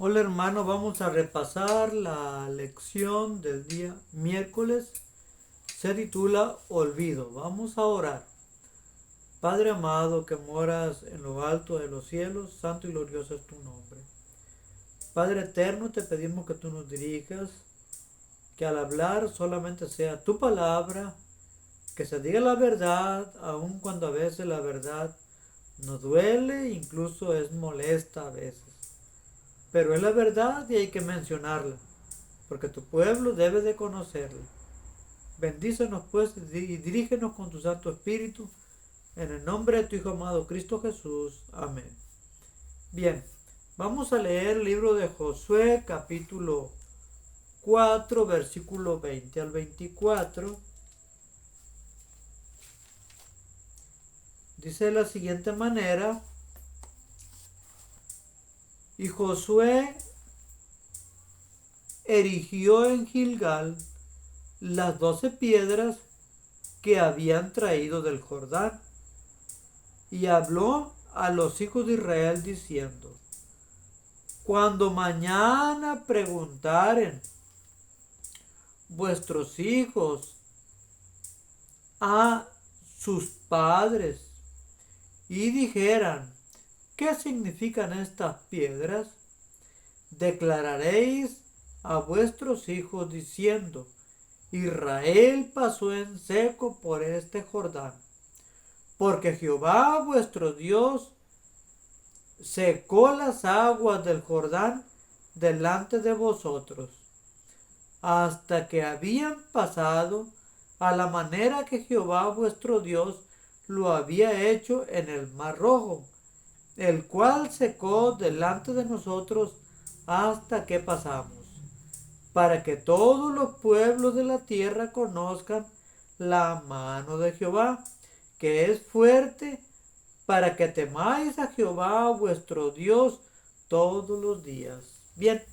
Hola hermano, vamos a repasar la lección del día miércoles. Se titula Olvido. Vamos a orar. Padre amado que moras en lo alto de los cielos, santo y glorioso es tu nombre. Padre eterno, te pedimos que tú nos dirijas, que al hablar solamente sea tu palabra, que se diga la verdad, aun cuando a veces la verdad nos duele, incluso es molesta a veces. Pero es la verdad y hay que mencionarla, porque tu pueblo debe de conocerla. Bendícenos pues y dirígenos con tu Santo Espíritu, en el nombre de tu Hijo amado Cristo Jesús. Amén. Bien, vamos a leer el libro de Josué, capítulo 4, versículo 20 al 24. Dice de la siguiente manera: y Josué erigió en Gilgal las 12 piedras que habían traído del Jordán, y habló a los hijos de Israel diciendo: cuando mañana preguntaren vuestros hijos a sus padres y dijeran: ¿qué significan estas piedras? Declararéis a vuestros hijos diciendo: Israel pasó en seco por este Jordán, porque Jehová vuestro Dios secó las aguas del Jordán delante de vosotros, hasta que habían pasado a la manera que Jehová vuestro Dios lo había hecho en el mar Rojo, el cual secó delante de nosotros hasta que pasamos, para que todos los pueblos de la tierra conozcan la mano de Jehová, que es fuerte, para que temáis a Jehová vuestro Dios todos los días. Bien,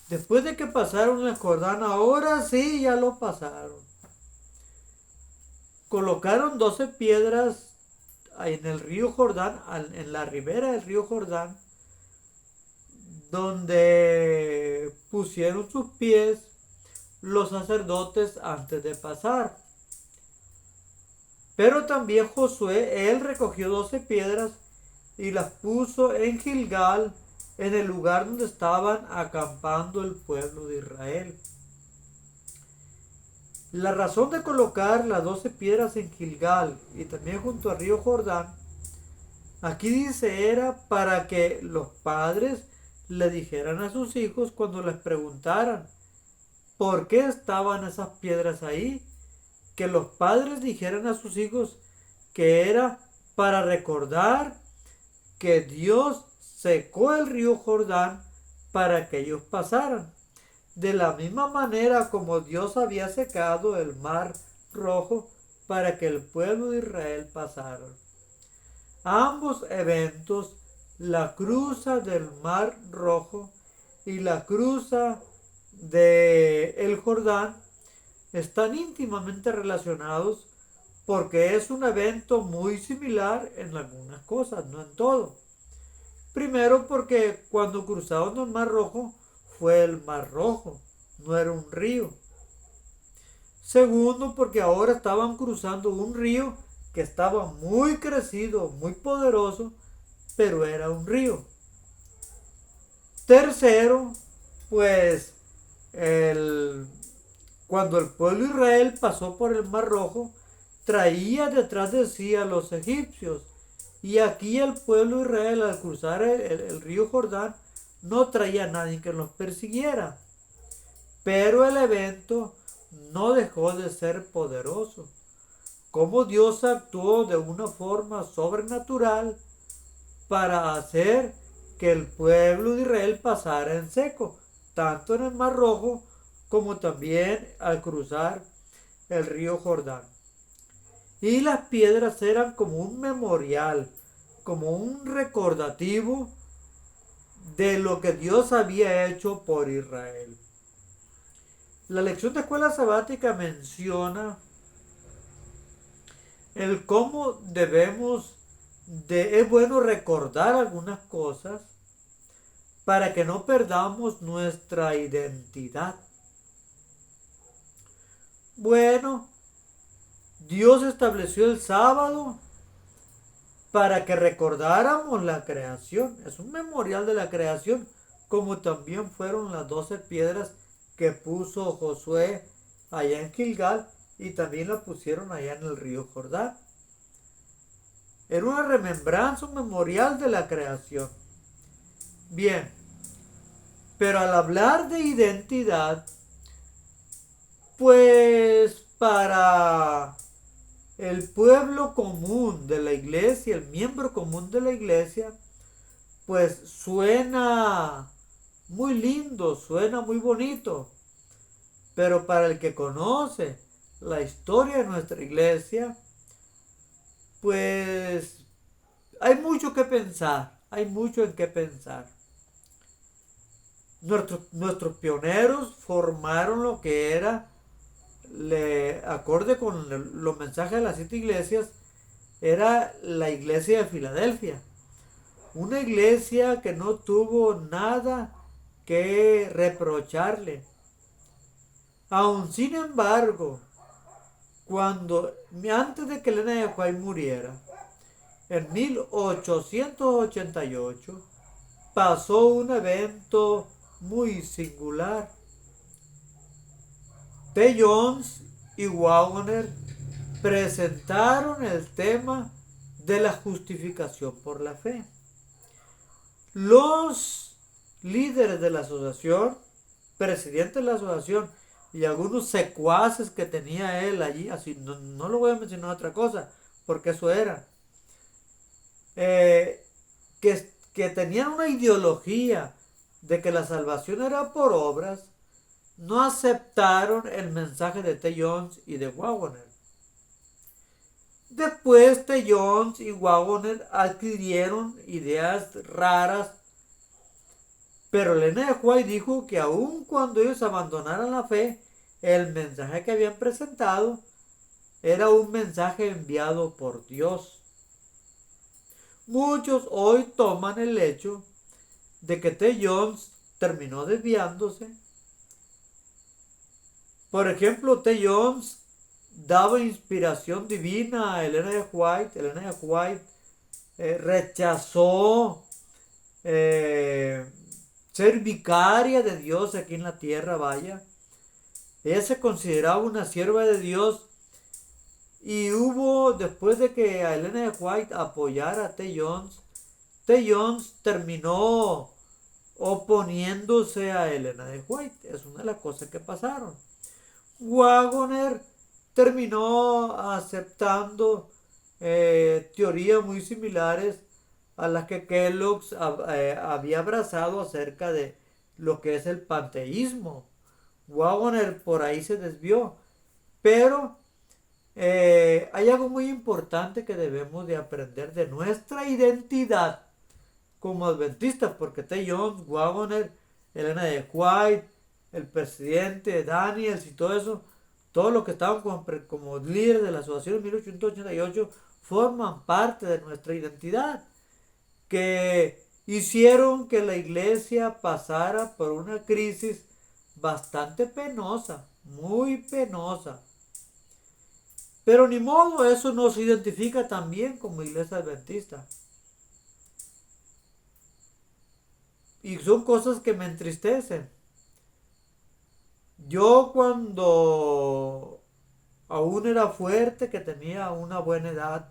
después de que pasaron el Jordán, ahora sí ya lo pasaron. Colocaron 12 piedras en el río Jordán, en la ribera del río Jordán, donde pusieron sus pies los sacerdotes antes de pasar. Pero también Josué, él recogió 12 piedras y las puso en Gilgal, en el lugar donde estaban acampando el pueblo de Israel. La razón de colocar las 12 piedras en Gilgal y también junto al río Jordán, aquí dice, era para que los padres le dijeran a sus hijos cuando les preguntaran por qué estaban esas piedras ahí, que los padres dijeran a sus hijos que era para recordar que Dios secó el río Jordán para que ellos pasaran. De la misma manera como Dios había secado el mar Rojo para que el pueblo de Israel pasara. Ambos eventos, la cruza del mar Rojo y la cruza de el Jordán, están íntimamente relacionados porque es un evento muy similar en algunas cosas, no en todo. Primero porque cuando cruzaron el Mar Rojo fue el Mar Rojo, no era un río. Segundo porque ahora estaban cruzando un río que estaba muy crecido, muy poderoso, pero era un río. Tercero, pues el, cuando el pueblo de Israel pasó por el Mar Rojo, traía detrás de sí a los egipcios. Y aquí el pueblo de Israel, al cruzar el río Jordán, no traía a nadie que los persiguiera. Pero el evento no dejó de ser poderoso. Como Dios actuó de una forma sobrenatural para hacer que el pueblo de Israel pasara en seco, tanto en el Mar Rojo como también al cruzar el río Jordán. Y las piedras eran como un memorial, como un recordativo de lo que Dios había hecho por Israel. La lección de escuela sabática menciona el cómo es bueno recordar algunas cosas para que no perdamos nuestra identidad. Bueno, Dios estableció el sábado para que recordáramos la creación. Es un memorial de la creación, como también fueron las 12 piedras que puso Josué allá en Gilgal y también la pusieron allá en el río Jordán. Era una remembranza, un memorial de la creación. Bien, pero al hablar de identidad, pues para el pueblo común de la iglesia, el miembro común de la iglesia, pues suena muy lindo, suena muy bonito. Pero para el que conoce la historia de nuestra iglesia, pues hay mucho que pensar, hay mucho en qué pensar. Nuestros pioneros formaron lo que era, acorde con los mensajes de las 7 iglesias, era la iglesia de Filadelfia. Una iglesia que no tuvo nada que reprocharle. Aun sin embargo, antes de que Elena de White muriera, en 1888, pasó un evento muy singular. T. Jones y Waggoner presentaron el tema de la justificación por la fe. Los líderes de la asociación, presidente de la asociación y algunos secuaces que tenía él allí, así no lo voy a mencionar otra cosa, porque eso era, que tenían una ideología de que la salvación era por obras, no aceptaron el mensaje de T. Jones y de Waggoner. Después T. Jones y Waggoner adquirieron ideas raras, pero Elena de White dijo que aun cuando ellos abandonaran la fe, el mensaje que habían presentado era un mensaje enviado por Dios. Muchos hoy toman el hecho de que T. Jones terminó desviándose. Por ejemplo, T. Jones daba inspiración divina a Elena de White. Elena de White rechazó ser vicaria de Dios aquí en la tierra, vaya. Ella se consideraba una sierva de Dios. Y después de que a Elena de White apoyara a T. Jones terminó oponiéndose a Elena de White. Es una de las cosas que pasaron. Waggoner terminó aceptando teorías muy similares a las que Kellogg había abrazado acerca de lo que es el panteísmo. Waggoner por ahí se desvió, pero hay algo muy importante que debemos de aprender de nuestra identidad como adventistas, porque T. Jones, Waggoner, Elena de White, el presidente Daniels y todo eso, todos los que estaban como líderes de la asociación en 1888, forman parte de nuestra identidad, que hicieron que la iglesia pasara por una crisis bastante penosa, muy penosa. Pero ni modo, eso nos identifica también como iglesia adventista. Y son cosas que me entristecen. Yo cuando aún era fuerte, que tenía una buena edad,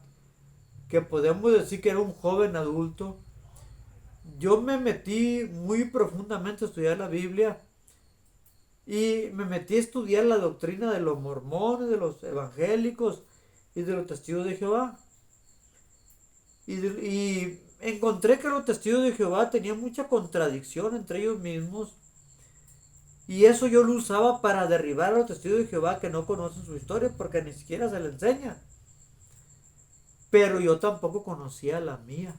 que podemos decir que era un joven adulto, yo me metí muy profundamente a estudiar la Biblia y me metí a estudiar la doctrina de los mormones, de los evangélicos y de los testigos de Jehová. Y encontré que los testigos de Jehová tenían mucha contradicción entre ellos mismos. Y eso yo lo usaba para derribar a los testigos de Jehová que no conocen su historia porque ni siquiera se la enseña. Pero yo tampoco conocía la mía.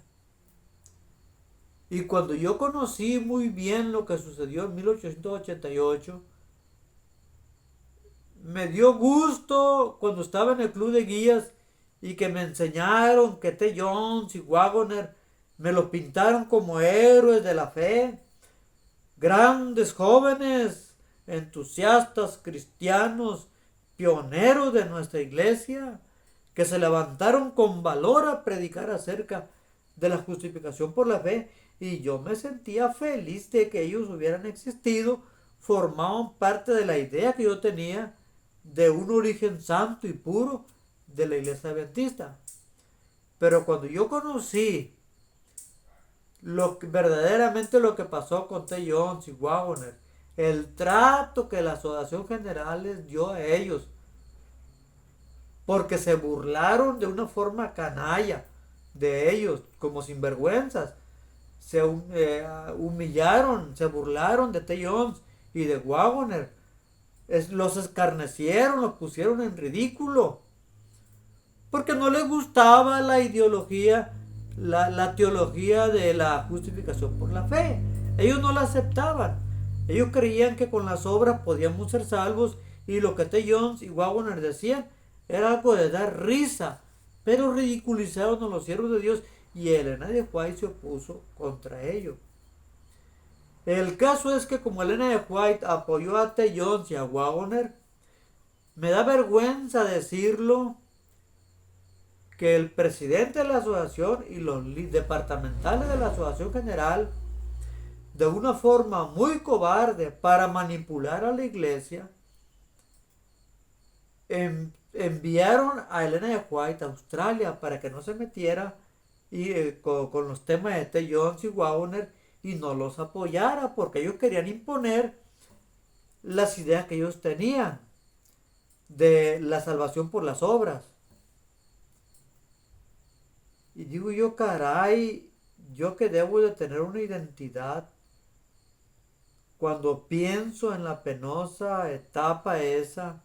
Y cuando yo conocí muy bien lo que sucedió en 1888, me dio gusto cuando estaba en el club de guías y que me enseñaron que T. Jones y Waggoner me los pintaron como héroes de la fe. grandes jóvenes, entusiastas, cristianos, pioneros de nuestra iglesia, que se levantaron con valor a predicar acerca de la justificación por la fe, y yo me sentía feliz de que ellos hubieran existido, formaban parte de la idea que yo tenía de un origen santo y puro de la iglesia adventista. Pero cuando yo conocí verdaderamente lo que pasó con T. Jones y Waggoner, el trato que la Asociación General les dio a ellos, porque se burlaron de una forma canalla de ellos, como sinvergüenzas, se humillaron, se burlaron de T. Jones y de Waggoner, los escarnecieron, los pusieron en ridículo, porque no les gustaba la ideología, la teología de la justificación por la fe. Ellos no la aceptaban. Ellos creían que con las obras podíamos ser salvos, y lo que T. Jones y Waggoner decían era algo de dar risa, pero ridiculizaron a los siervos de Dios, y Elena de White se opuso contra ello. El caso es que como Elena de White apoyó a T. Jones y a Waggoner, me da vergüenza decirlo, que el presidente de la asociación y los departamentales de la asociación general, de una forma muy cobarde para manipular a la iglesia, enviaron a Elena de White a Australia para que no se metiera con los temas de T. Jones y Waggoner y no los apoyara, porque ellos querían imponer las ideas que ellos tenían de la salvación por las obras. Y digo yo, caray, yo que debo de tener una identidad, cuando pienso en la penosa etapa esa,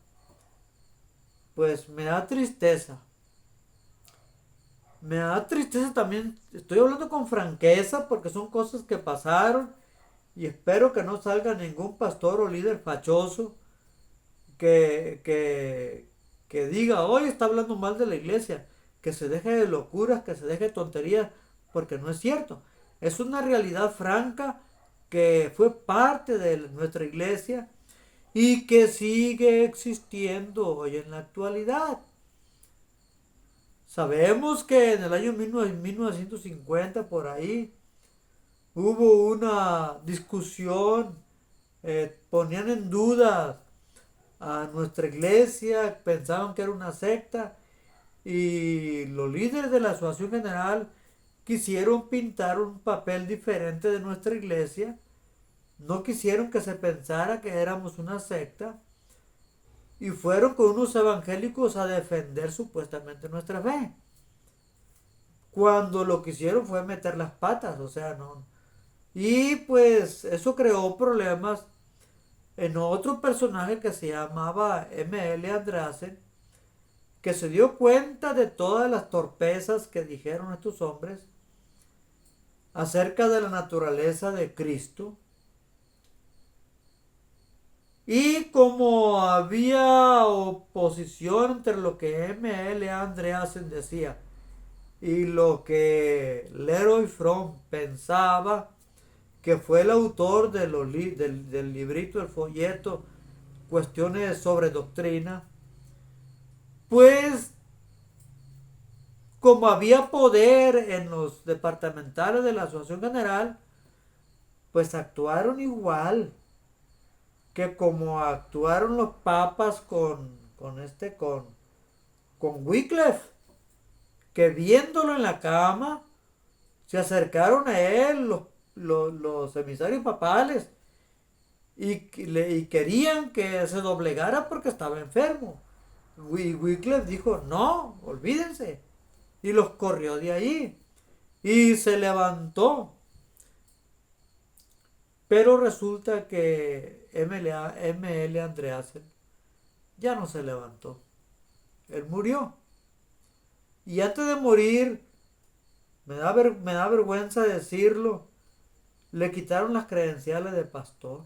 pues me da tristeza. Me da tristeza también, estoy hablando con franqueza porque son cosas que pasaron, y espero que no salga ningún pastor o líder fachoso que diga, hoy está hablando mal de la iglesia, que se deje de locuras, que se deje de tonterías, porque no es cierto. Es una realidad franca que fue parte de nuestra iglesia y que sigue existiendo hoy en la actualidad. Sabemos que en el año 1950 por ahí hubo una discusión, ponían en duda a nuestra iglesia, pensaban que era una secta, y los líderes de la asociación general quisieron pintar un papel diferente de nuestra iglesia, no quisieron que se pensara que éramos una secta, y fueron con unos evangélicos a defender supuestamente nuestra fe, cuando lo que hicieron fue meter las patas, o sea, no. Y pues eso creó problemas en otro personaje que se llamaba M.L. Andreasen, que se dio cuenta de todas las torpezas que dijeron estos hombres acerca de la naturaleza de Cristo. Y como había oposición entre lo que M.L. Andreasen decía y lo que Leroy Fromm pensaba, que fue el autor de del librito, el folleto, Cuestiones sobre Doctrina, pues como había poder en los departamentales de la Asociación General, pues actuaron igual que como actuaron los papas con Wycliffe, que viéndolo en la cama, se acercaron a él los emisarios papales y querían que se doblegara porque estaba enfermo. Y Wycliffe dijo, no, olvídense, y los corrió de ahí y se levantó. Pero resulta que M.L. Andreasen ya no se levantó. Él murió. Y antes de morir, me da vergüenza decirlo, le quitaron las credenciales de pastor.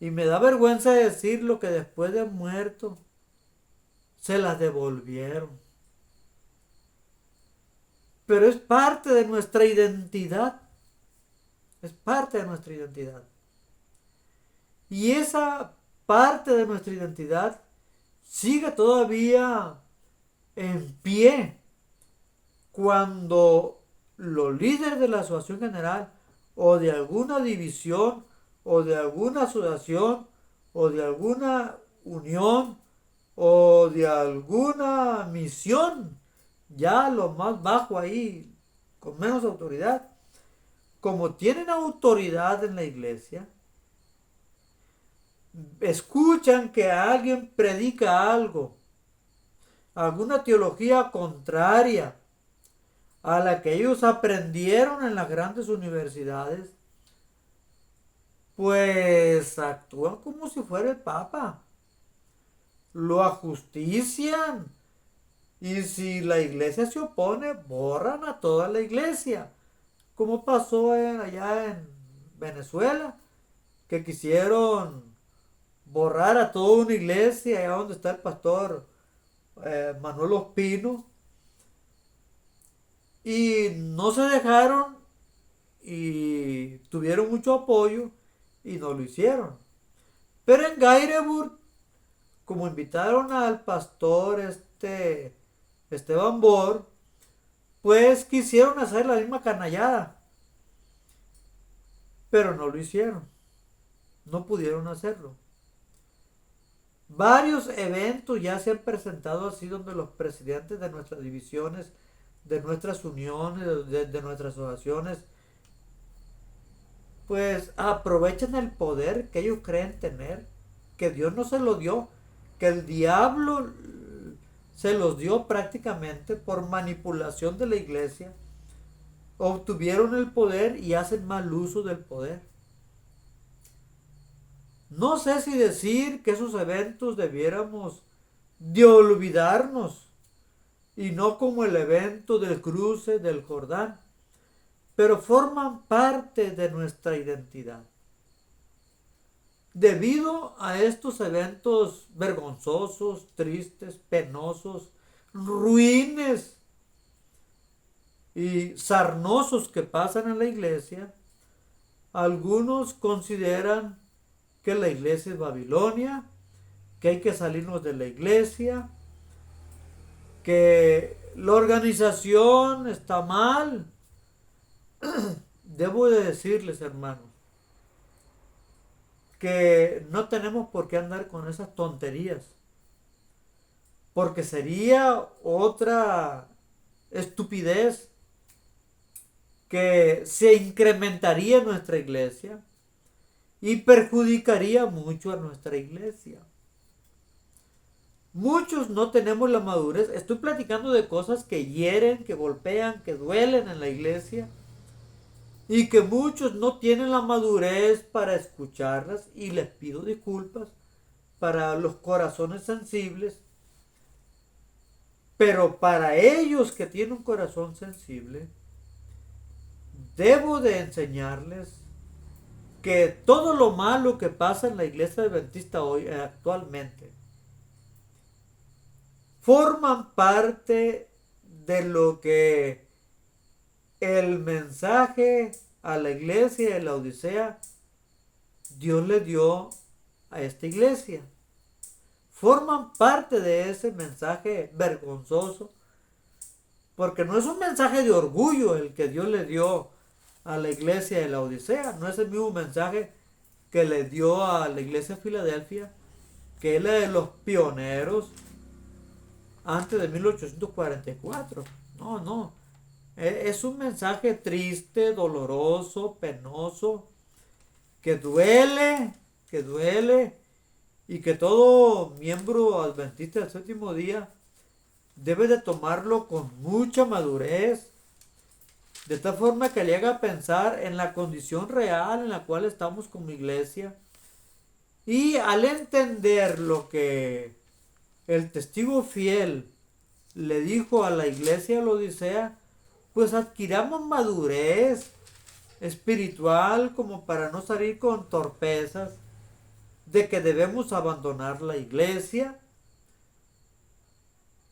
Y me da vergüenza decirlo, que después de muerto se las devolvieron. Pero es parte de nuestra identidad. es parte de nuestra identidad. Y esa parte de nuestra identidad sigue todavía en pie cuando los líderes de la asociación general o de alguna división o de alguna asociación o de alguna unión o de alguna misión, ya lo más bajo ahí, con menos autoridad, como tienen autoridad en la iglesia, escuchan que alguien predica algo, alguna teología contraria a la que ellos aprendieron en las grandes universidades, pues actúan como si fuera el Papa, lo ajustician, y si la iglesia se opone, borran a toda la iglesia, como pasó allá en Venezuela, que quisieron borrar a toda una iglesia, allá donde está el pastor Manuel Ospino, y no se dejaron y tuvieron mucho apoyo y no lo hicieron. Pero en Gairebur, como invitaron al pastor Esteban Bor, pues quisieron hacer la misma canallada, pero no lo hicieron, no pudieron hacerlo. Varios eventos ya se han presentado así donde los presidentes de nuestras divisiones, de nuestras uniones, de nuestras asociaciones, pues aprovechan el poder que ellos creen tener, que Dios no se lo dio, que el diablo se los dio prácticamente por manipulación de la iglesia. Obtuvieron el poder y hacen mal uso del poder. No sé si decir que esos eventos debiéramos de olvidarnos y no como el evento del cruce del Jordán, pero forman parte de nuestra identidad. Debido a estos eventos vergonzosos, tristes, penosos, ruines y sarnosos que pasan en la iglesia, algunos consideran que la iglesia es Babilonia, que hay que salirnos de la iglesia, que la organización está mal. Debo de decirles, hermanos, que no tenemos por qué andar con esas tonterías, porque sería otra estupidez que se incrementaría en nuestra iglesia y perjudicaría mucho a nuestra iglesia. Muchos no tenemos la madurez. Estoy platicando de cosas que hieren, que golpean, que duelen en la iglesia, y que muchos no tienen la madurez para escucharlas, y les pido disculpas para los corazones sensibles, pero para ellos que tienen un corazón sensible, debo de enseñarles que todo lo malo que pasa en la iglesia adventista hoy actualmente forman parte de lo que el mensaje a la iglesia de la Odisea Dios le dio a esta iglesia. Forman parte de ese mensaje vergonzoso, porque no es un mensaje de orgullo el que Dios le dio a la iglesia de la Odisea, no es el mismo mensaje que le dio a la iglesia de Filadelfia, que es la de los pioneros antes de 1844. No. Es un mensaje triste, doloroso, penoso, que duele, y que todo miembro adventista del séptimo día debe de tomarlo con mucha madurez, de tal forma que le haga pensar en la condición real en la cual estamos como iglesia, y al entender lo que el testigo fiel le dijo a la iglesia de la Odisea, pues adquiramos madurez espiritual como para no salir con torpezas de que debemos abandonar la iglesia,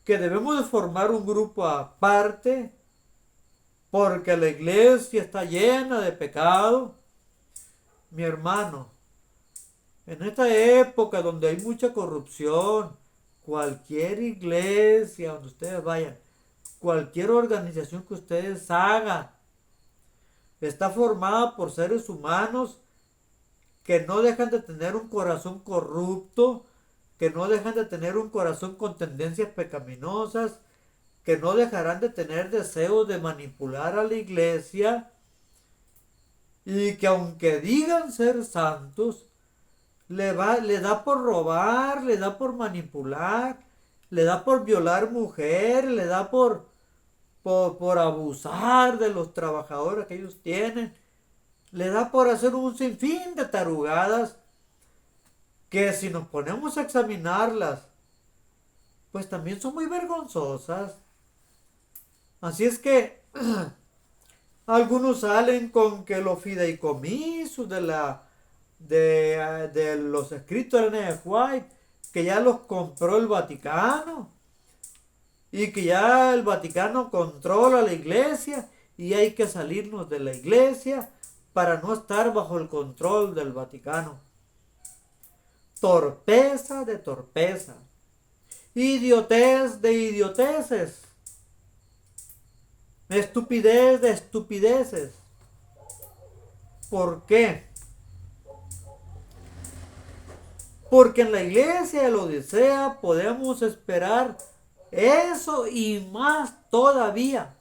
que debemos de formar un grupo aparte porque la iglesia está llena de pecado, mi hermano, en esta época donde hay mucha corrupción, cualquier iglesia donde ustedes vayan, cualquier organización que ustedes hagan, está formada por seres humanos que no dejan de tener un corazón corrupto, que no dejan de tener un corazón con tendencias pecaminosas, que no dejarán de tener deseos de manipular a la iglesia y que aunque digan ser santos, le da por robar, le da por manipular, le da por violar mujeres, le da por abusar de los trabajadores que ellos tienen, le da por hacer un sinfín de tarugadas que si nos ponemos a examinarlas, pues también son muy vergonzosas. Así es que algunos salen con que los fideicomisos de los escritos de Ellen G. White, que ya los compró el Vaticano y que ya el Vaticano controla la iglesia y hay que salirnos de la iglesia para no estar bajo el control del Vaticano. Torpeza de torpeza, idiotez de idioteces, estupidez de estupideces. ¿Por qué? Porque en la iglesia de la Odisea podemos esperar eso y más todavía.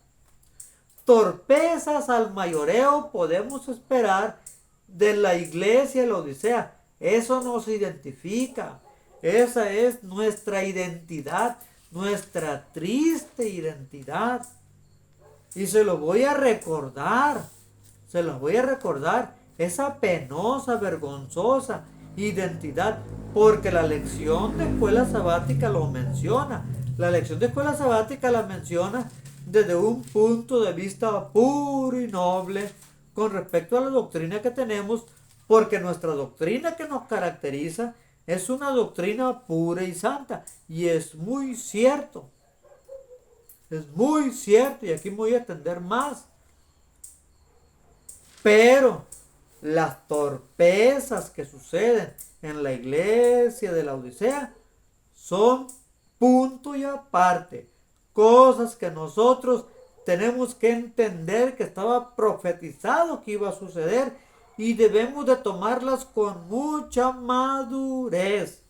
Torpezas al mayoreo podemos esperar de la iglesia de la Odisea. Eso nos identifica. Esa es nuestra identidad, nuestra triste identidad. Y se lo voy a recordar. Esa penosa, vergonzosa identidad. Porque la lección de escuela sabática lo menciona. La lección de escuela sabática la menciona desde un punto de vista puro y noble con respecto a la doctrina que tenemos, porque nuestra doctrina que nos caracteriza es una doctrina pura y santa. Y es muy cierto. Es muy cierto. Y aquí me voy a extender más. Pero las torpezas que suceden en la iglesia de la Odisea son punto y aparte. Cosas que nosotros tenemos que entender que estaba profetizado que iba a suceder y debemos de tomarlas con mucha madurez.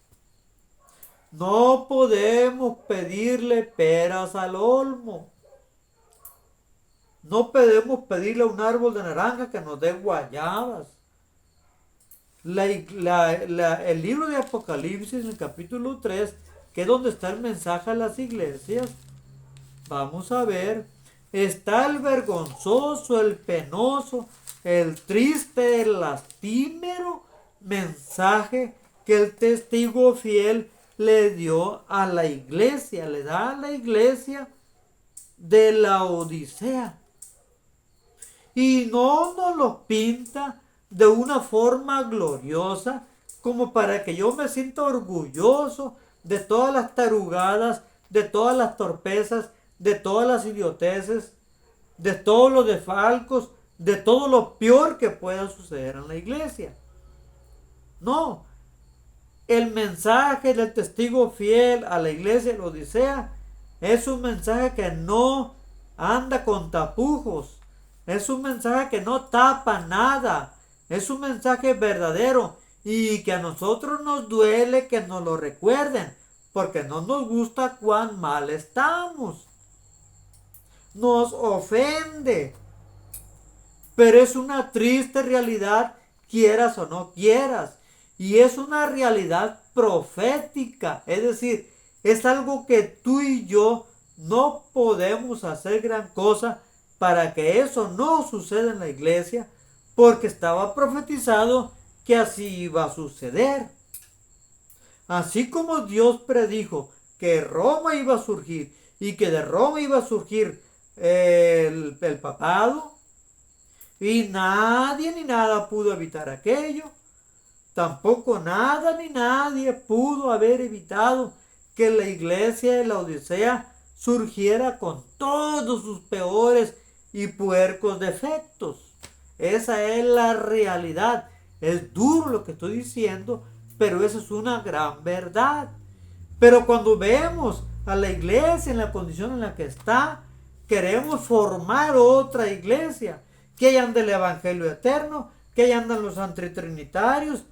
No podemos pedirle peras al olmo. No podemos pedirle a un árbol de naranja que nos dé guayabas. El libro de Apocalipsis, en el capítulo 3, que es donde está el mensaje a las iglesias, vamos a ver, está el vergonzoso, el penoso, el triste, el lastimero mensaje que el testigo fiel le dio a la iglesia, le da a la iglesia de la Odisea. Y no nos lo pinta de una forma gloriosa como para que yo me sienta orgulloso de todas las tarugadas, de todas las torpezas, de todas las idioteces, de todos los desfalcos, de todo lo peor que pueda suceder en la iglesia. No, el mensaje del testigo fiel a la iglesia de la Odisea es un mensaje que no anda con tapujos, es un mensaje que no tapa nada, es un mensaje verdadero y que a nosotros nos duele que nos lo recuerden, porque no nos gusta cuán mal estamos. Nos ofende, pero es una triste realidad, quieras o no quieras, y es una realidad profética, es decir, es algo que tú y yo no podemos hacer gran cosa para que eso no suceda en la iglesia, porque estaba profetizado que así iba a suceder. Así como Dios predijo que Roma iba a surgir y que de Roma iba a surgir el papado, y nadie ni nada pudo evitar aquello, tampoco nada ni nadie pudo haber evitado que la iglesia de la Odisea surgiera con todos sus peores y puercos defectos. Esa es la realidad. Es duro lo que estoy diciendo, pero eso es una gran verdad. Pero cuando vemos a la iglesia en la condición en la que está, queremos formar otra iglesia, que ahí anda el Evangelio eterno, que ahí andan los antitrinitarios,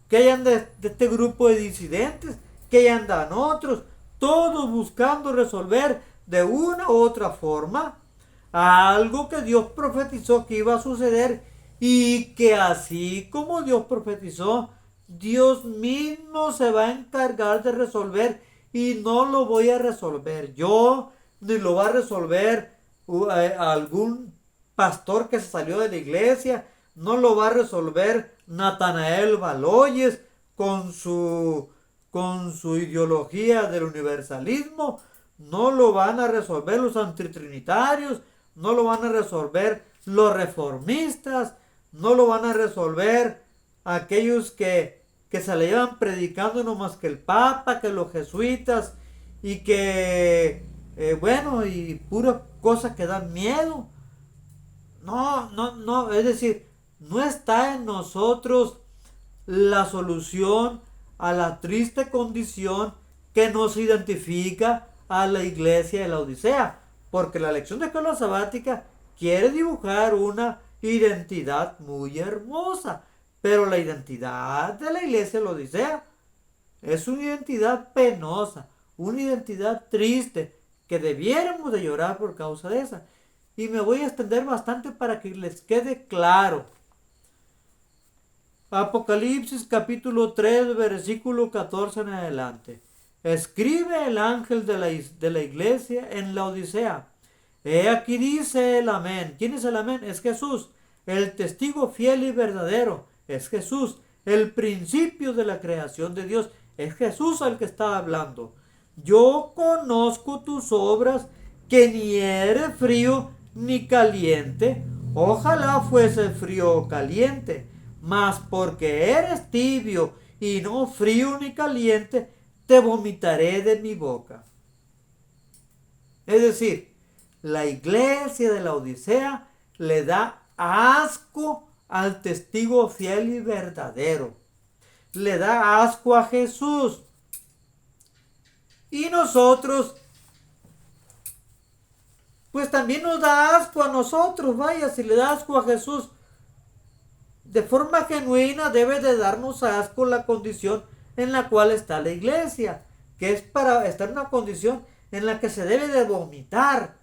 que ahí anda este grupo de disidentes, que ahí andan otros, todos buscando resolver de una u otra forma algo que Dios profetizó que iba a suceder y que así como Dios profetizó, Dios mismo se va a encargar de resolver y no lo voy a resolver yo, ni lo va a resolver algún pastor que se salió de la iglesia, no lo va a resolver Natanael Baloyes con su ideología del universalismo, no lo van a resolver los antitrinitarios, no lo van a resolver los reformistas, no lo van a resolver aquellos que se le llevan predicando no más que el Papa, que los jesuitas y que, bueno, y puras cosas que dan miedo. No, no, no, es decir, no está en nosotros la solución a la triste condición que nos identifica a la iglesia de la Odisea, porque la lección de escuela sabática quiere dibujar una identidad muy hermosa, pero la identidad de la iglesia de la Odisea es una identidad penosa, una identidad triste, que debiéramos de llorar por causa de esa. Y me voy a extender bastante para que les quede claro. Apocalipsis capítulo 3, versículo 14 en adelante. Escribe el ángel de la iglesia en la Odisea. He aquí dice el amén. ¿Quién es el amén? Es Jesús. El testigo fiel y verdadero es Jesús. El principio de la creación de Dios es Jesús al que está hablando. Yo conozco tus obras, que ni eres frío ni caliente. Ojalá fuese frío o caliente. Mas porque eres tibio y no frío ni caliente, te vomitaré de mi boca. Es decir, la iglesia de la Odisea le da asco al testigo fiel y verdadero. Le da asco a Jesús. Y nosotros, pues también nos da asco a nosotros. Vaya, si le da asco a Jesús, de forma genuina debe de darnos asco la condición en la cual está la iglesia, que es para estar en una condición en la que se debe de vomitar.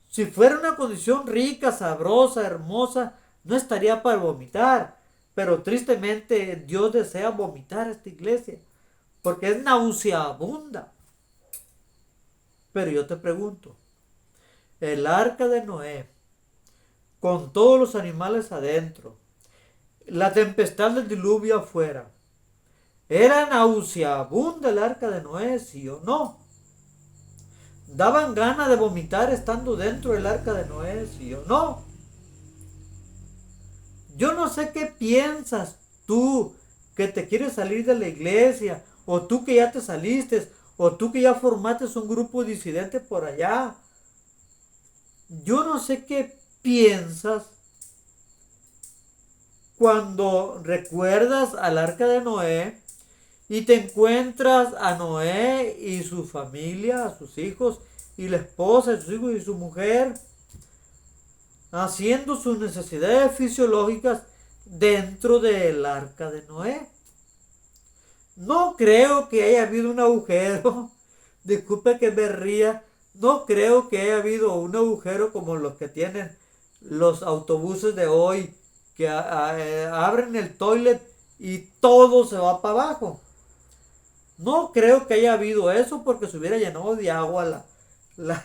Si fuera una condición rica, sabrosa, hermosa, no estaría para vomitar. Pero tristemente Dios desea vomitar a esta iglesia, porque es nauseabunda. Pero yo te pregunto, el arca de Noé, con todos los animales adentro, la tempestad del diluvio afuera, ¿era nauseabunda el arca de Noé, sí o no? ¿Daban ganas de vomitar estando dentro del arca de Noé, sí o no? Yo no sé qué piensas tú, que te quieres salir de la iglesia, o tú que ya te saliste, o tú que ya formaste un grupo disidente por allá. Yo no sé qué piensas cuando recuerdas al arca de Noé y te encuentras a Noé y su familia, a sus hijos y la esposa, sus hijos y su mujer haciendo sus necesidades fisiológicas dentro del arca de Noé. No creo que haya habido un agujero, disculpe que me ría, no creo que haya habido un agujero como los que tienen los autobuses de hoy, que abren el toilet y todo se va para abajo. No creo que haya habido eso, porque se hubiera llenado de agua la,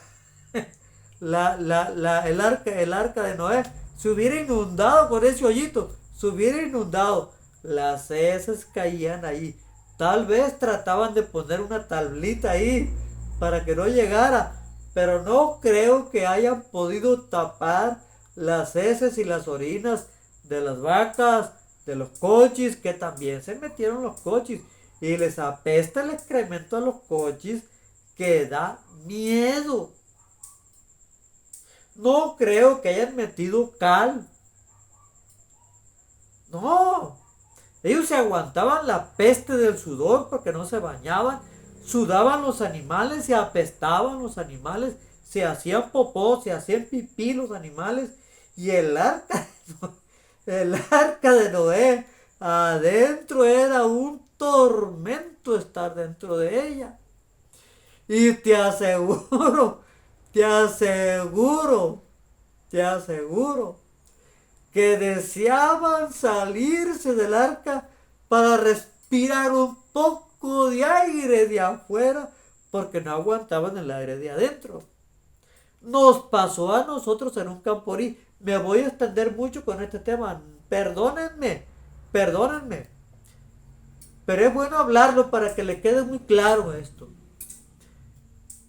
el arca de Noé. Se hubiera inundado con ese hoyito, se hubiera inundado. Las heces caían ahí. Tal vez trataban de poner una tablita ahí para que no llegara, pero no creo que hayan podido tapar las heces y las orinas de las vacas, de los coches, que también se metieron los coches y les apesta el excremento a los coches, que da miedo. No creo que hayan metido cal. Ellos se aguantaban la peste del sudor porque no se bañaban, sudaban los animales, se apestaban los animales, se hacían popó, se hacían pipí los animales, y el arca de Noé adentro era un tormento estar dentro de ella. Y te aseguro, te aseguro que deseaban salirse del arca para respirar un poco de aire de afuera porque no aguantaban el aire de adentro. Nos pasó a nosotros en un camporí. Me voy a extender mucho con este tema. Perdónenme, perdónenme. Pero es bueno hablarlo para que le quede muy claro esto.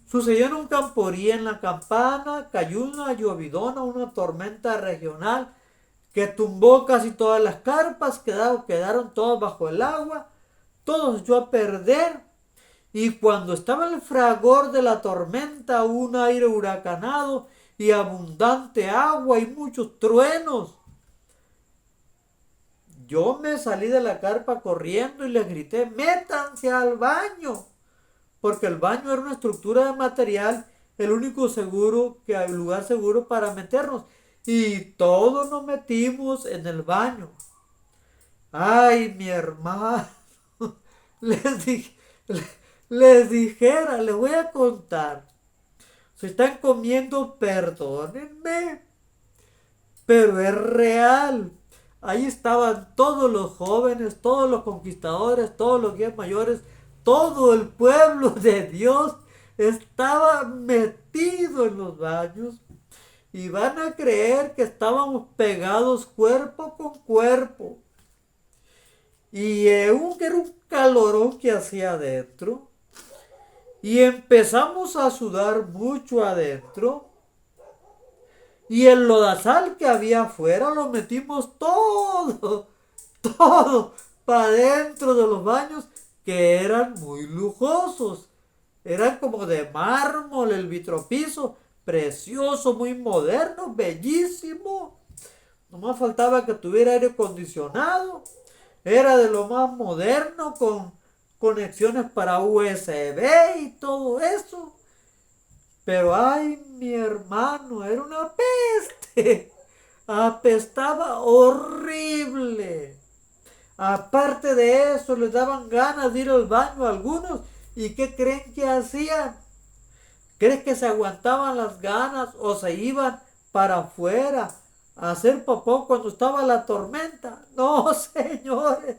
Sucedió en un camporí en la Campana, cayó una llovidona, una tormenta regional que tumbó casi todas las carpas, quedaron todas bajo el agua, todo se echó a perder. Y cuando estaba el fragor de la tormenta, un aire huracanado y abundante agua y muchos truenos, yo me salí de la carpa corriendo y les grité: métanse al baño, porque el baño era una estructura de material, el único seguro, el lugar seguro para meternos. Y todos nos metimos en el baño. Ay, mi hermano, les dije, les dijera, les voy a contar. Se están comiendo, perdónenme, pero es real. Ahí estaban todos los jóvenes, todos los conquistadores, todos los guías mayores, todo el pueblo de Dios estaba metido en los baños. Y van a creer que estábamos pegados cuerpo con cuerpo. Y era un calorón que hacía adentro. Y empezamos a sudar mucho adentro. Y el lodazal que había afuera lo metimos todo para dentro de los baños, que eran muy lujosos. Eran como de mármol, el vitropiso, precioso, muy moderno, bellísimo. Nomás faltaba que tuviera aire acondicionado. Era de lo más moderno, con conexiones para USB y todo eso. Pero ay, mi hermano, era una peste. Apestaba horrible. Aparte de eso, les daban ganas de ir al baño a algunos. ¿Y qué creen que hacían? ¿Crees que se aguantaban las ganas o se iban para afuera a hacer popó cuando estaba la tormenta? No, señores.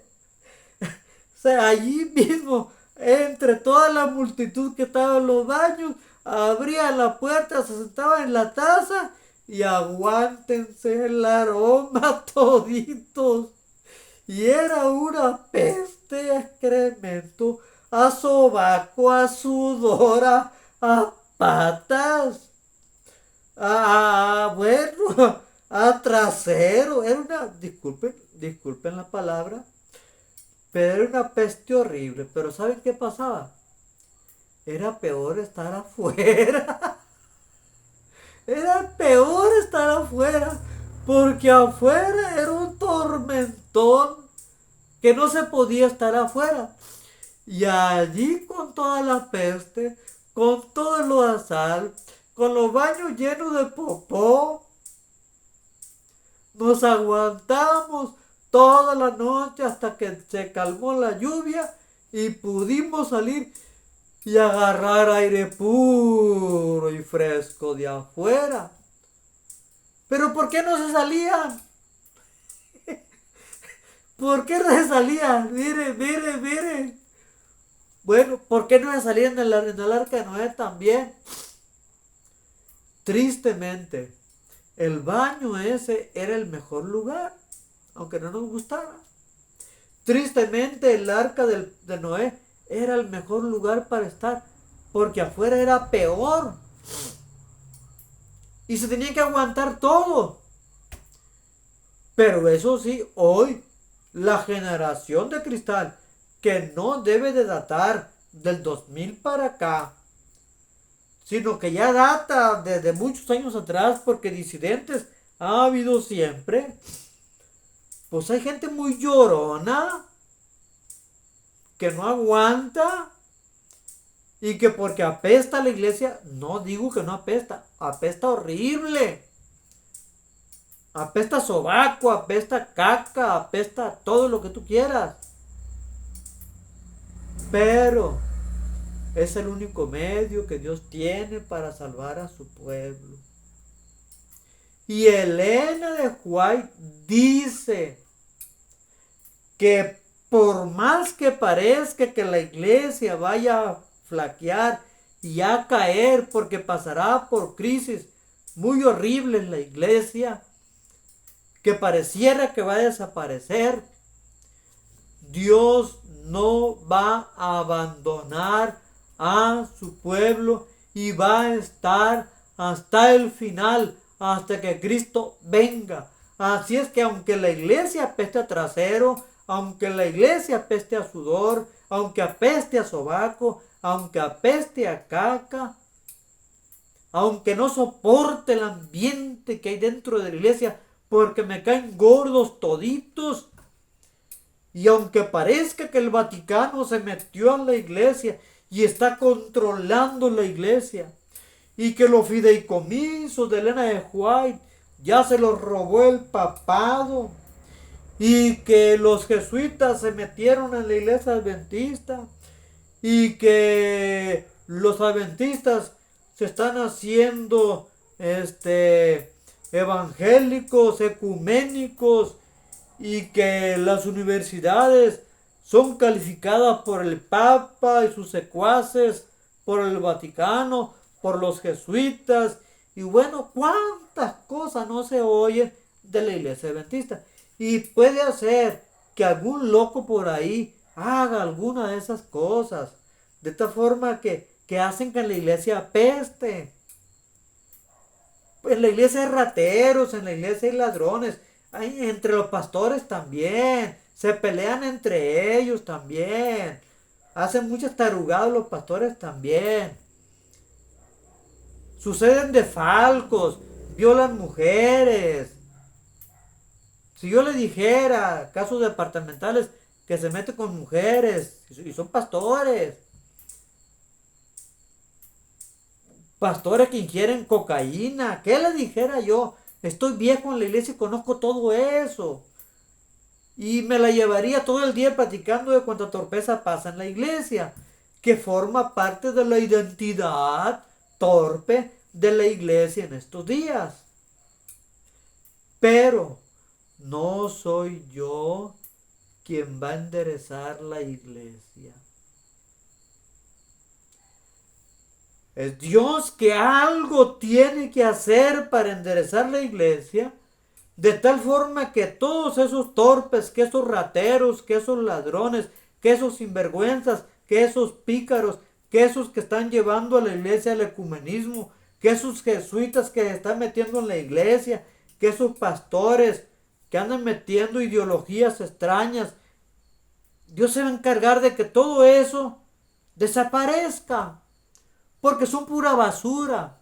O sea, allí mismo, entre toda la multitud que estaba en los baños, abrían la puerta, se sentaban en la taza y aguántense el aroma toditos. Y era una peste, a excremento, a sobaco, a sudor, a patas, bueno, a trasero. Era una, disculpen la palabra, pero era una peste horrible. Pero ¿saben qué pasaba? Era peor estar afuera. Era peor estar afuera, porque afuera era un tormentón que no se podía estar afuera. Y allí con toda la peste, con todo el lodazal, con los baños llenos de popó, nos aguantamos toda la noche hasta que se calmó la lluvia y pudimos salir y agarrar aire puro y fresco de afuera. Pero ¿por qué no se salían? ¿Por qué no se salían? Miren. Bueno, ¿por qué no se salían en el arca de Noé también? Tristemente, el baño ese era el mejor lugar, aunque no nos gustara. Tristemente, el arca de Noé era el mejor lugar para estar, porque afuera era peor. Y se tenía que aguantar todo. Pero eso sí, hoy, la generación de cristal, que no debe de datar del 2000 para acá, sino que ya data desde muchos años atrás, porque disidentes ha habido siempre, pues hay gente muy llorona, que no aguanta y que porque apesta la iglesia, no digo que no apesta, apesta horrible. Apesta sobaco, apesta caca, apesta todo lo que tú quieras. Pero es el único medio que Dios tiene para salvar a su pueblo. Y Elena de White dice que por más que parezca que la iglesia vaya a flaquear y a caer, porque pasará por crisis muy horribles la iglesia, que pareciera que va a desaparecer, Dios no va a abandonar a su pueblo y va a estar hasta el final, hasta que Cristo venga. Así es que aunque la iglesia apeste a trasero, aunque la iglesia apeste a sudor, aunque apeste a sobaco, aunque apeste a caca, aunque no soporte el ambiente que hay dentro de la iglesia, porque me caen gordos toditos, y aunque parezca que el Vaticano se metió en la iglesia y está controlando la iglesia, y que los fideicomisos de Elena de White ya se los robó el papado, y que los jesuitas se metieron en la iglesia adventista, y que los adventistas se están haciendo evangélicos, ecuménicos, y que las universidades son calificadas por el Papa y sus secuaces, por el Vaticano, por los jesuitas, y bueno, cuántas cosas no se oyen de la iglesia adventista. Y puede hacer que algún loco por ahí haga alguna de esas cosas, de esta forma que hacen que la iglesia apeste. En la iglesia hay rateros, en la iglesia hay ladrones, hay entre los pastores también, se pelean entre ellos también, hacen muchas tarugadas los pastores también, suceden desfalcos, violan mujeres. Si yo le dijera casos departamentales que se meten con mujeres y son pastores, pastores que ingieren cocaína, ¿qué le dijera yo? Estoy viejo en la iglesia y conozco todo eso. Y me la llevaría todo el día platicando de cuánta torpeza pasa en la iglesia, que forma parte de la identidad torpe de la iglesia en estos días. Pero no soy yo quien va a enderezar la iglesia. Es Dios que algo tiene que hacer para enderezar la iglesia, de tal forma que todos esos torpes, que esos rateros, que esos ladrones, que esos sinvergüenzas, que esos pícaros, que esos que están llevando a la iglesia al ecumenismo, que esos jesuitas que están metiendo en la iglesia, que esos pastores que andan metiendo ideologías extrañas, Dios se va a encargar de que todo eso desaparezca. Porque son pura basura.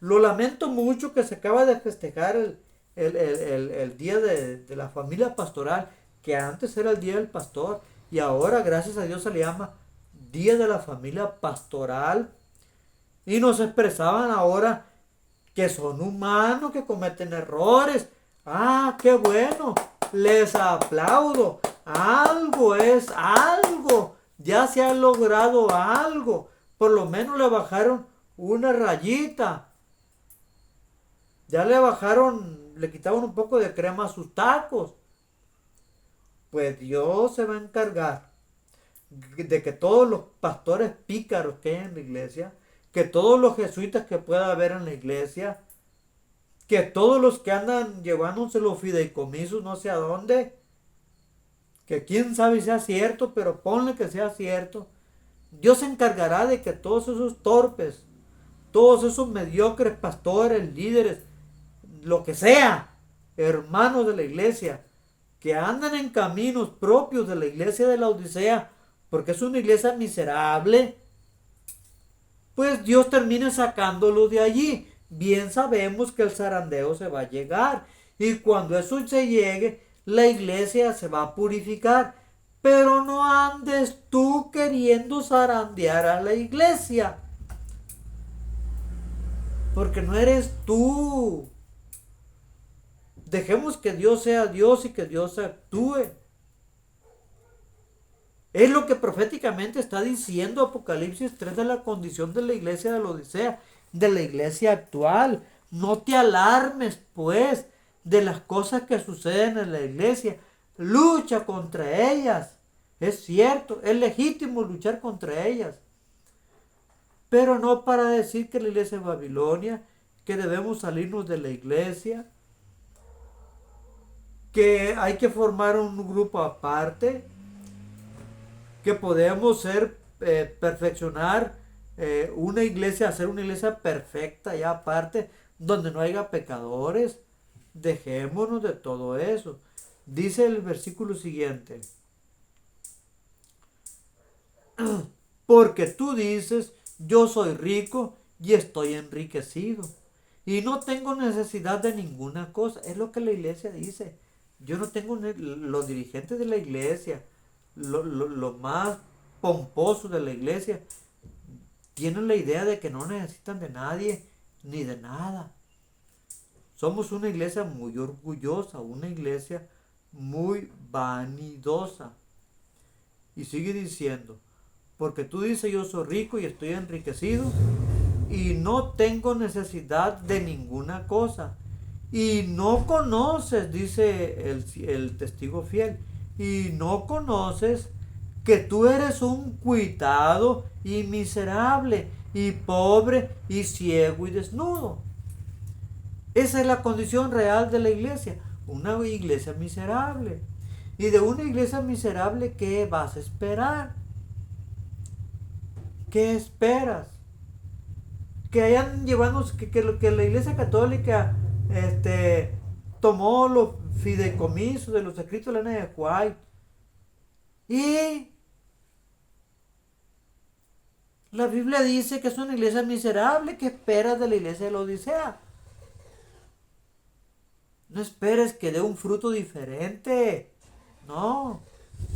Lo lamento mucho que se acaba de festejar el día de la familia pastoral, que antes era el día del pastor, y ahora gracias a Dios se le llama Día de la Familia Pastoral. Y nos expresaban ahora que son humanos, que cometen errores. Ah, qué bueno, les aplaudo. Algo es algo, ya se ha logrado algo. Por lo menos le bajaron una rayita. Ya le bajaron, le quitaron un poco de crema a sus tacos. Pues Dios se va a encargar de que todos los pastores pícaros que hay en la iglesia, que todos los jesuitas que pueda haber en la iglesia, que todos los que andan llevándose los fideicomisos no sé a dónde, que quién sabe si sea cierto, pero ponle que sea cierto, Dios se encargará de que todos esos torpes, todos esos mediocres pastores, líderes, lo que sea, hermanos de la iglesia, que andan en caminos propios de la iglesia de la Odisea, porque es una iglesia miserable, pues Dios termine sacándolo de allí. Bien sabemos que el zarandeo se va a llegar, y cuando eso se llegue, la iglesia se va a purificar. Pero no andes tú queriendo zarandear a la iglesia. Porque no eres tú. Dejemos que Dios sea Dios y que Dios actúe. Es lo que proféticamente está diciendo Apocalipsis 3 de la condición de la iglesia de la Odisea, de la iglesia actual. No te alarmes, pues, de las cosas que suceden en la iglesia. Lucha contra ellas. Es cierto, es legítimo luchar contra ellas. Pero no para decir que la iglesia es Babilonia, que debemos salirnos de la iglesia, que hay que formar un grupo aparte, que podemos perfeccionar una iglesia, hacer una iglesia perfecta ya aparte, donde no haya pecadores. Dejémonos de todo eso. Dice el versículo siguiente: porque tú dices, yo soy rico y estoy enriquecido, y no tengo necesidad de ninguna cosa. Es lo que la iglesia dice. Yo no tengo, los dirigentes de la iglesia, lo más pomposo de la iglesia, tienen la idea de que no necesitan de nadie ni de nada. Somos una iglesia muy orgullosa, una iglesia muy vanidosa. Y sigue diciendo: porque tú dices, yo soy rico y estoy enriquecido y no tengo necesidad de ninguna cosa. Y no conoces, dice el testigo fiel, y no conoces que tú eres un cuitado y miserable y pobre y ciego y desnudo. Esa es la condición real de la iglesia, una iglesia miserable. Y de una iglesia miserable, ¿qué vas a esperar? ¿Qué esperas? Que hayan llevado, que la iglesia católica tomó los fideicomisos de los escritos de Elena de White. Y la Biblia dice que es una iglesia miserable. ¿Qué esperas de la iglesia de la Odisea? No esperes que dé un fruto diferente. No.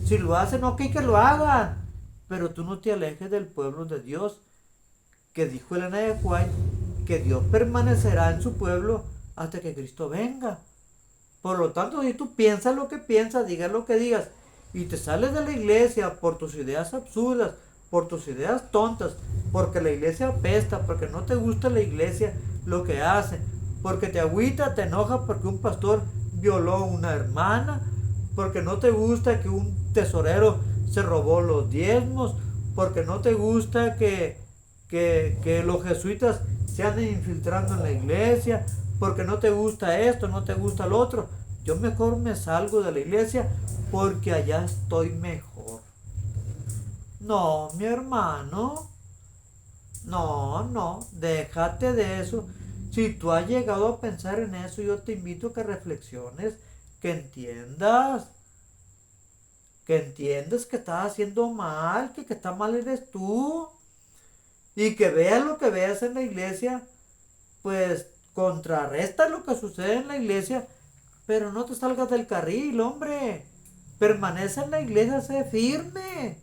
Si lo hacen, ok que lo hagan. Pero tú no te alejes del pueblo de Dios. Que dijo Elena de White que Dios permanecerá en su pueblo hasta que Cristo venga. Por lo tanto, si tú piensas lo que piensas, digas lo que digas, y te sales de la iglesia por tus ideas absurdas, por tus ideas tontas, porque la iglesia apesta, porque no te gusta la iglesia lo que hace, porque te agüita, te enoja porque un pastor violó a una hermana, porque no te gusta que un tesorero se robó los diezmos, porque no te gusta que los jesuitas se anden infiltrando en la iglesia, porque no te gusta esto, no te gusta lo otro. Yo mejor me salgo de la iglesia porque allá estoy mejor. No, mi hermano. No, déjate de eso. Si tú has llegado a pensar en eso, yo te invito a que reflexiones, que entiendas que estás haciendo mal, que está mal eres tú. Y que veas lo que veas en la iglesia, pues contrarresta lo que sucede en la iglesia, pero no te salgas del carril, hombre. Permanece en la iglesia, sé firme,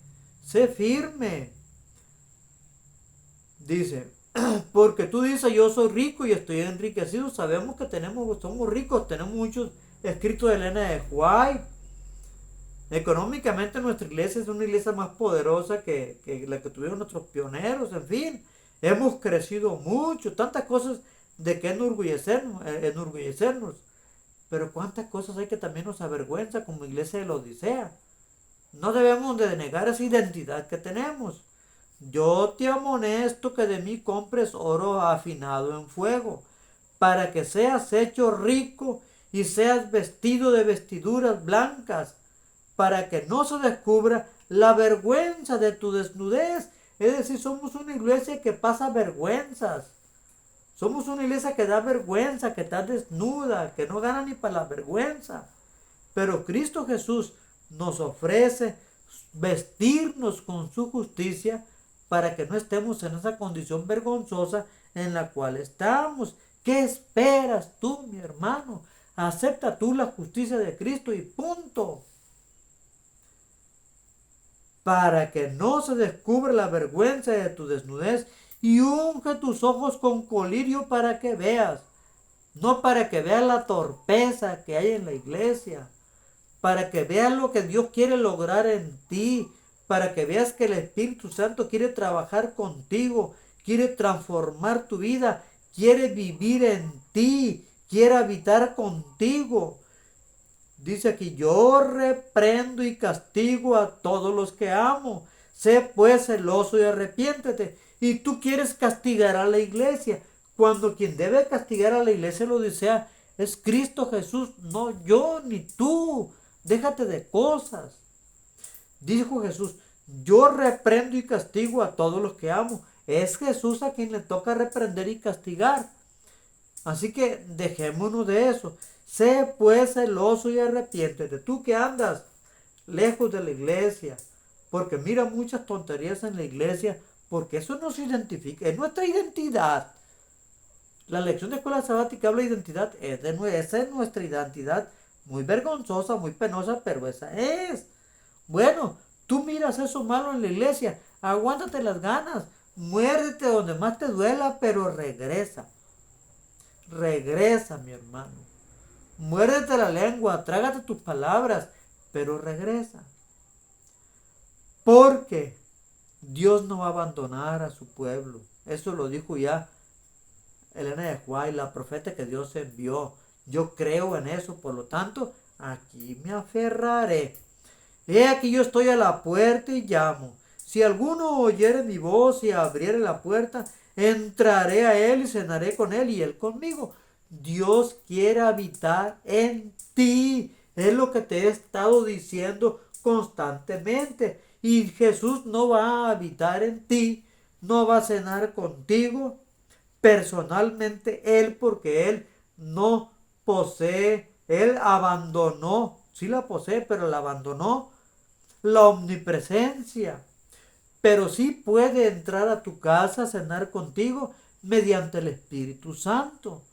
sé firme. Dice, porque tú dices, yo soy rico y estoy enriquecido. Sabemos que somos ricos, tenemos muchos escritos de Elena de White. Económicamente nuestra iglesia es una iglesia más poderosa que la que tuvieron nuestros pioneros, en fin. Hemos crecido mucho, tantas cosas de que enorgullecernos. Pero cuántas cosas hay que también nos avergüenza como iglesia de la Odisea. No debemos de negar esa identidad que tenemos. Yo te amonesto que de mí compres oro afinado en fuego, para que seas hecho rico y seas vestido de vestiduras blancas, para que no se descubra la vergüenza de tu desnudez. Es decir, somos una iglesia que pasa vergüenzas. Somos una iglesia que da vergüenza, que está desnuda, que no gana ni para la vergüenza. Pero Cristo Jesús nos ofrece vestirnos con su justicia para que no estemos en esa condición vergonzosa en la cual estamos. ¿Qué esperas tú, mi hermano? Acepta tú la justicia de Cristo y punto. para que no se descubra la vergüenza de tu desnudez, y unge tus ojos con colirio para que veas, no para que veas la torpeza que hay en la iglesia, para que veas lo que Dios quiere lograr en ti, para que veas que el Espíritu Santo quiere trabajar contigo, quiere transformar tu vida, quiere vivir en ti, quiere habitar contigo. Dice aquí, yo reprendo y castigo a todos los que amo. Sé pues celoso y arrepiéntete. Y tú quieres castigar a la iglesia, cuando quien debe castigar a la iglesia, lo dice, es Cristo Jesús, no yo ni tú. Déjate de cosas. Dijo Jesús, yo reprendo y castigo a todos los que amo. Es Jesús a quien le toca reprender y castigar. Así que dejémonos de eso. Sé pues celoso y arrepiéntete. Tú que andas lejos de la iglesia, porque mira muchas tonterías en la iglesia, porque eso no se identifica, es nuestra identidad. La lección de escuela sabática habla de identidad, esa es nuestra identidad, muy vergonzosa, muy penosa, pero esa es. Bueno, tú miras eso malo en la iglesia, aguántate las ganas, muérdete donde más te duela, pero regresa. Regresa, mi hermano. Muérdete la lengua, trágate tus palabras, pero regresa. Porque Dios no va a abandonar a su pueblo. Eso lo dijo ya Elena de White, la profeta que Dios envió. Yo creo en eso, por lo tanto, aquí me aferraré. He aquí yo estoy a la puerta y llamo. Si alguno oyere mi voz y abriere la puerta, entraré a él y cenaré con él y él conmigo. Dios quiere habitar en ti. Es lo que te he estado diciendo constantemente. Y Jesús no va a habitar en ti, no va a cenar contigo personalmente Él, porque Él no posee, Él abandonó, sí la posee, pero la abandonó la omnipresencia. Pero sí puede entrar a tu casa a cenar contigo mediante el Espíritu Santo.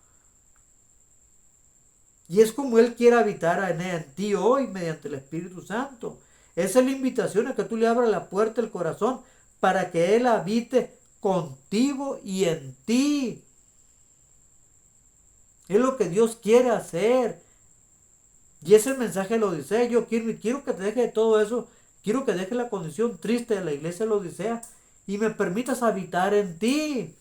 Y es como Él quiere habitar en ti hoy mediante el Espíritu Santo. Esa es la invitación a que tú le abras la puerta del corazón para que Él habite contigo y en ti. Es lo que Dios quiere hacer. Y ese mensaje lo dice. Yo quiero que te deje de todo eso. Quiero que dejes la condición triste de la iglesia de la Odisea y me permitas habitar en ti.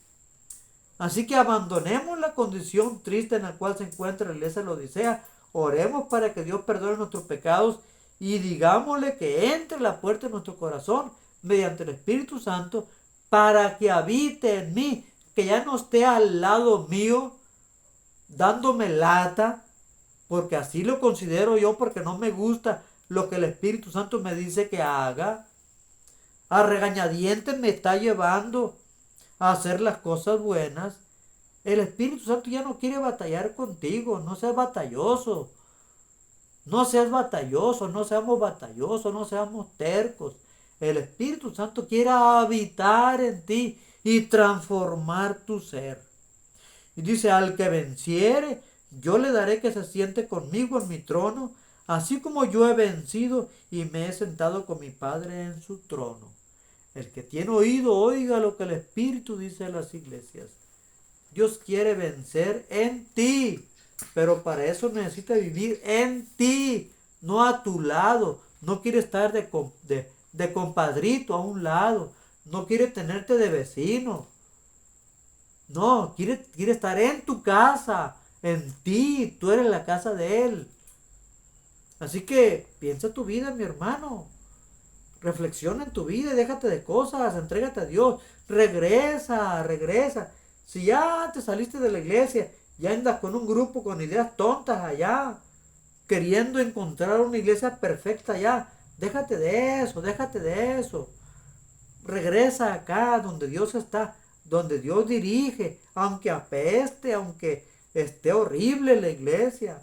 Así que abandonemos la condición triste en la cual se encuentra la iglesia de la Odisea. Oremos para que Dios perdone nuestros pecados y digámosle que entre la puerta de nuestro corazón mediante el Espíritu Santo para que habite en mí, que ya no esté al lado mío dándome lata, porque así lo considero yo, porque no me gusta lo que el Espíritu Santo me dice que haga. A regañadientes me está llevando a hacer las cosas buenas. El Espíritu Santo ya no quiere batallar contigo. No seas batalloso. No seas batalloso, no seamos batallosos, no seamos tercos. El Espíritu Santo quiere habitar en ti y transformar tu ser. Y dice, al que venciere, yo le daré que se siente conmigo en mi trono, así como yo he vencido y me he sentado con mi Padre en su trono. El que tiene oído, oiga lo que el Espíritu dice a las iglesias. Dios quiere vencer en ti, pero para eso necesita vivir en ti, no a tu lado. No quiere estar de compadrito a un lado, no quiere tenerte de vecino. No, quiere estar en tu casa, en ti, tú eres la casa de Él. Así que piensa tu vida, mi hermano. Reflexiona en tu vida y déjate de cosas, entrégate a Dios. Regresa. Si ya te saliste de la iglesia, ya andas con un grupo con ideas tontas allá, queriendo encontrar una iglesia perfecta allá, déjate de eso. Regresa acá donde Dios está, donde Dios dirige, aunque apeste, aunque esté horrible la iglesia,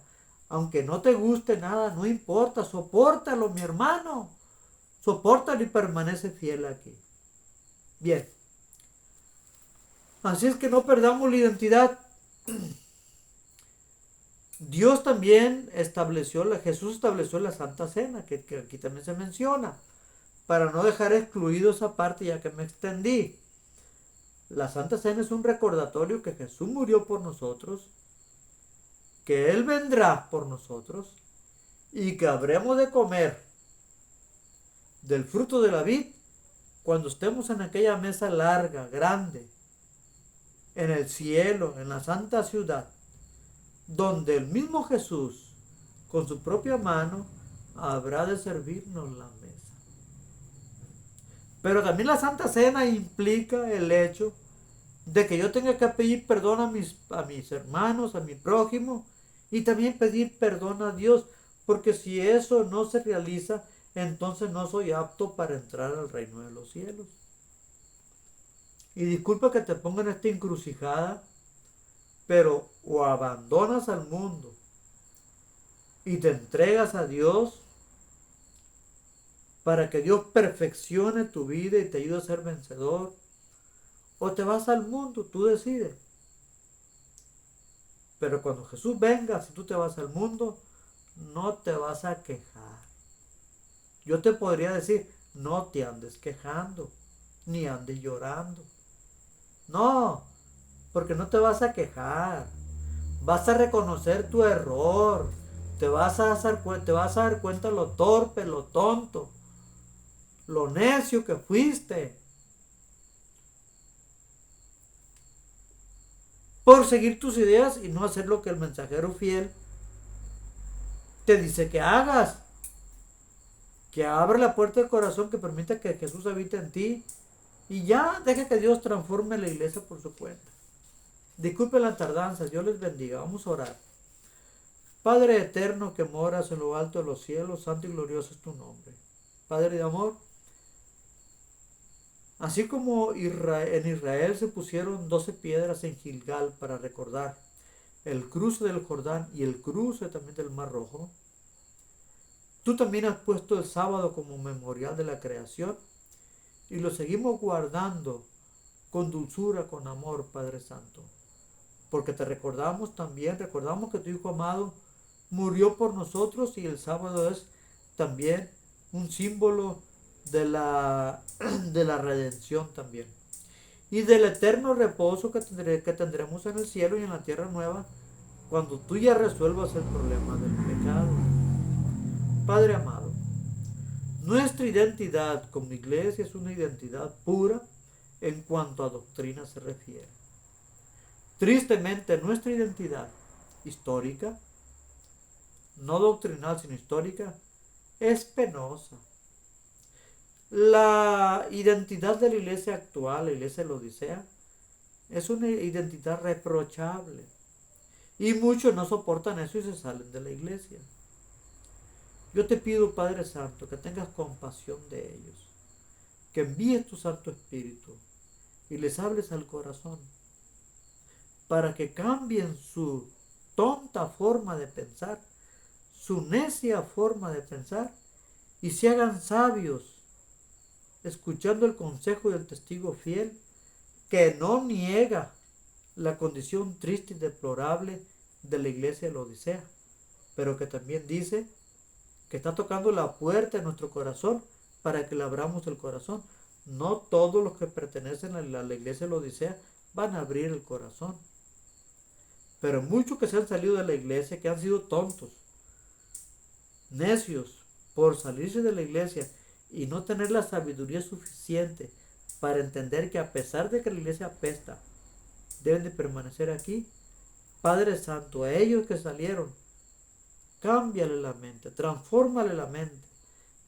aunque no te guste nada, no importa, sopórtalo, mi hermano, sopórtalo y permanece fiel aquí. Bien, así es que no perdamos la identidad. Dios también Jesús estableció la Santa Cena, que aquí también se menciona. para no dejar excluido esa parte ya que me extendí. La Santa Cena es un recordatorio que Jesús murió por nosotros, que Él vendrá por nosotros y que habremos de comer del fruto de la vid cuando estemos en aquella mesa larga, grande, en el cielo, en la santa ciudad, donde el mismo Jesús, con su propia mano, habrá de servirnos la mesa. Pero también la Santa Cena implica el hecho de que yo tenga que pedir perdón a mis hermanos, a mi prójimo, y también pedir perdón a Dios, porque si eso no se realiza, entonces no soy apto para entrar al reino de los cielos. Y disculpa que te ponga en esta encrucijada, pero o abandonas al mundo y te entregas a Dios para que Dios perfeccione tu vida y te ayude a ser vencedor, o te vas al mundo, tú decides. Pero cuando Jesús venga, si tú te vas al mundo, no te vas a quejar. Yo te podría decir, no te andes quejando, ni andes llorando. No, porque no te vas a quejar. Vas a reconocer tu error. Te vas a dar cuenta lo torpe, lo tonto, lo necio que fuiste por seguir tus ideas y no hacer lo que el mensajero fiel te dice que hagas. Que abra la puerta del corazón, que permita que Jesús habite en ti y ya deja que Dios transforme la iglesia por su cuenta. Disculpe la tardanza, Dios les bendiga. Vamos a orar. Padre eterno que moras en lo alto de los cielos, santo y glorioso es tu nombre. Padre de amor, así como en Israel se pusieron 12 piedras en Gilgal para recordar el cruce del Jordán y el cruce también del Mar Rojo, tú también has puesto el sábado como memorial de la creación y lo seguimos guardando con dulzura, con amor, Padre Santo. Porque te recordamos también, recordamos que tu Hijo amado murió por nosotros y el sábado es también un símbolo de la redención también. Y del eterno reposo que tendremos en el cielo y en la tierra nueva cuando tú ya resuelvas el problema del pecado. Padre amado, nuestra identidad como iglesia es una identidad pura en cuanto a doctrina se refiere. Tristemente, nuestra identidad histórica, no doctrinal sino histórica, es penosa. La identidad de la iglesia actual, la iglesia de la Odisea, es una identidad reprochable. Y muchos no soportan eso y se salen de la iglesia. Yo te pido, Padre Santo, que tengas compasión de ellos, que envíes tu Santo Espíritu y les hables al corazón, para que cambien su tonta forma de pensar, su necia forma de pensar, y se hagan sabios, escuchando el consejo del testigo fiel, que no niega la condición triste y deplorable de la iglesia de la Odisea, pero que también dice que está tocando la puerta de nuestro corazón para que le abramos el corazón. No todos los que pertenecen a la iglesia de la Odisea van a abrir el corazón. Pero muchos que se han salido de la iglesia, que han sido tontos, necios, por salirse de la iglesia y no tener la sabiduría suficiente para entender que a pesar de que la iglesia apesta, deben de permanecer aquí. Padre Santo, a ellos que salieron, cámbiale la mente, transfórmale la mente,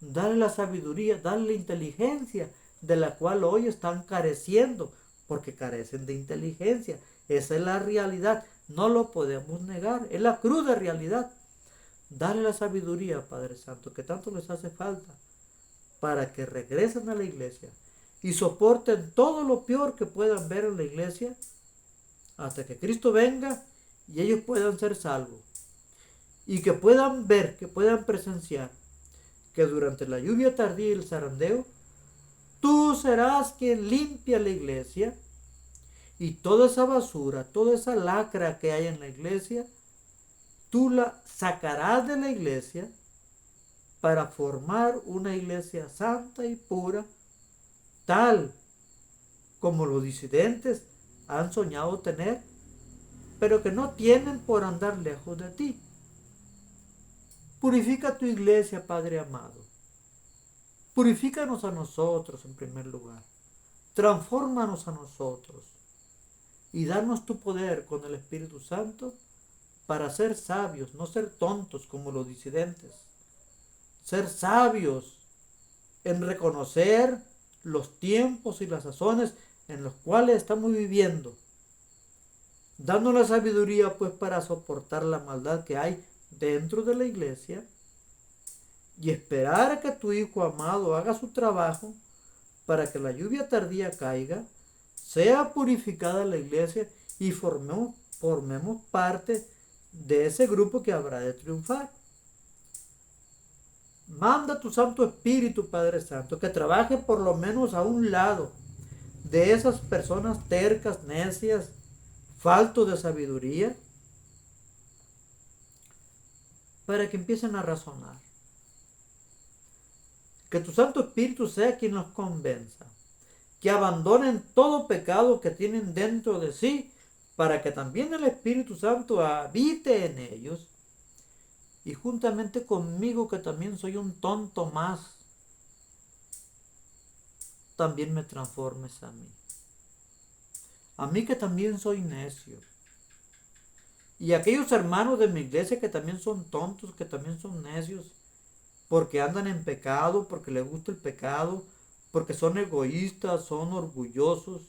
dale la sabiduría, dale la inteligencia de la cual hoy están careciendo, porque carecen de inteligencia. Esa es la realidad, no lo podemos negar, es la cruda realidad. Dale la sabiduría, Padre Santo, que tanto les hace falta, para que regresen a la iglesia y soporten todo lo peor que puedan ver en la iglesia, hasta que Cristo venga y ellos puedan ser salvos. Y que puedan ver, que puedan presenciar que durante la lluvia tardía y el zarandeo, tú serás quien limpia la iglesia y toda esa basura, toda esa lacra que hay en la iglesia, tú la sacarás de la iglesia para formar una iglesia santa y pura, tal como los disidentes han soñado tener, pero que no tienen por andar lejos de ti. Purifica tu iglesia, Padre amado. Purifícanos a nosotros en primer lugar. Transfórmanos a nosotros y danos tu poder con el Espíritu Santo para ser sabios, no ser tontos como los disidentes. Ser sabios en reconocer los tiempos y las sazones en los cuales estamos viviendo. Danos la sabiduría pues para soportar la maldad que hay dentro de la iglesia y esperar a que tu Hijo amado haga su trabajo para que la lluvia tardía caiga, sea purificada la iglesia y formemos parte de ese grupo que habrá de triunfar. Manda tu Santo Espíritu, Padre Santo, que trabaje por lo menos a un lado de esas personas tercas, necias, faltos de sabiduría, para que empiecen a razonar. Que tu Santo Espíritu sea quien los convenza, que abandonen todo pecado que tienen dentro de sí, para que también el Espíritu Santo habite en ellos, y juntamente conmigo, que también soy un tonto más, también me transformes a mí. A mí que también soy necio. Y aquellos hermanos de mi iglesia que también son tontos, que también son necios, porque andan en pecado, porque les gusta el pecado, porque son egoístas, son orgullosos,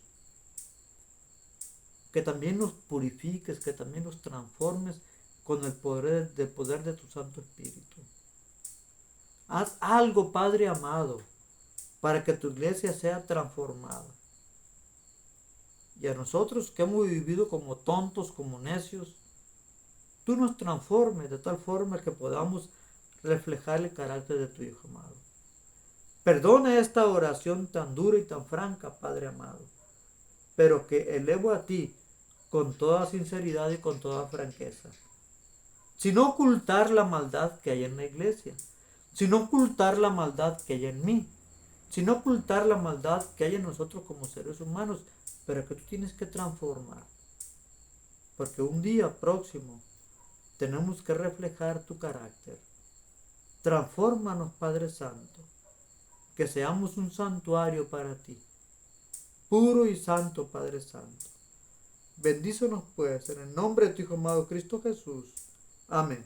que también los purifiques, que también los transformes con el poder de tu Santo Espíritu. Haz algo, Padre amado, para que tu iglesia sea transformada. Y a nosotros que hemos vivido como tontos, como necios, tú nos transformes de tal forma que podamos reflejar el carácter de tu Hijo amado. Perdona esta oración tan dura y tan franca, Padre amado, pero que elevo a ti con toda sinceridad y con toda franqueza. Sin ocultar la maldad que hay en la iglesia, sin ocultar la maldad que hay en mí, sin ocultar la maldad que hay en nosotros como seres humanos, pero que tú tienes que transformar. Porque un día próximo tenemos que reflejar tu carácter. Transfórmanos, Padre Santo, que seamos un santuario para ti, puro y santo, Padre Santo. Bendícenos pues en el nombre de tu Hijo amado Cristo Jesús. Amén.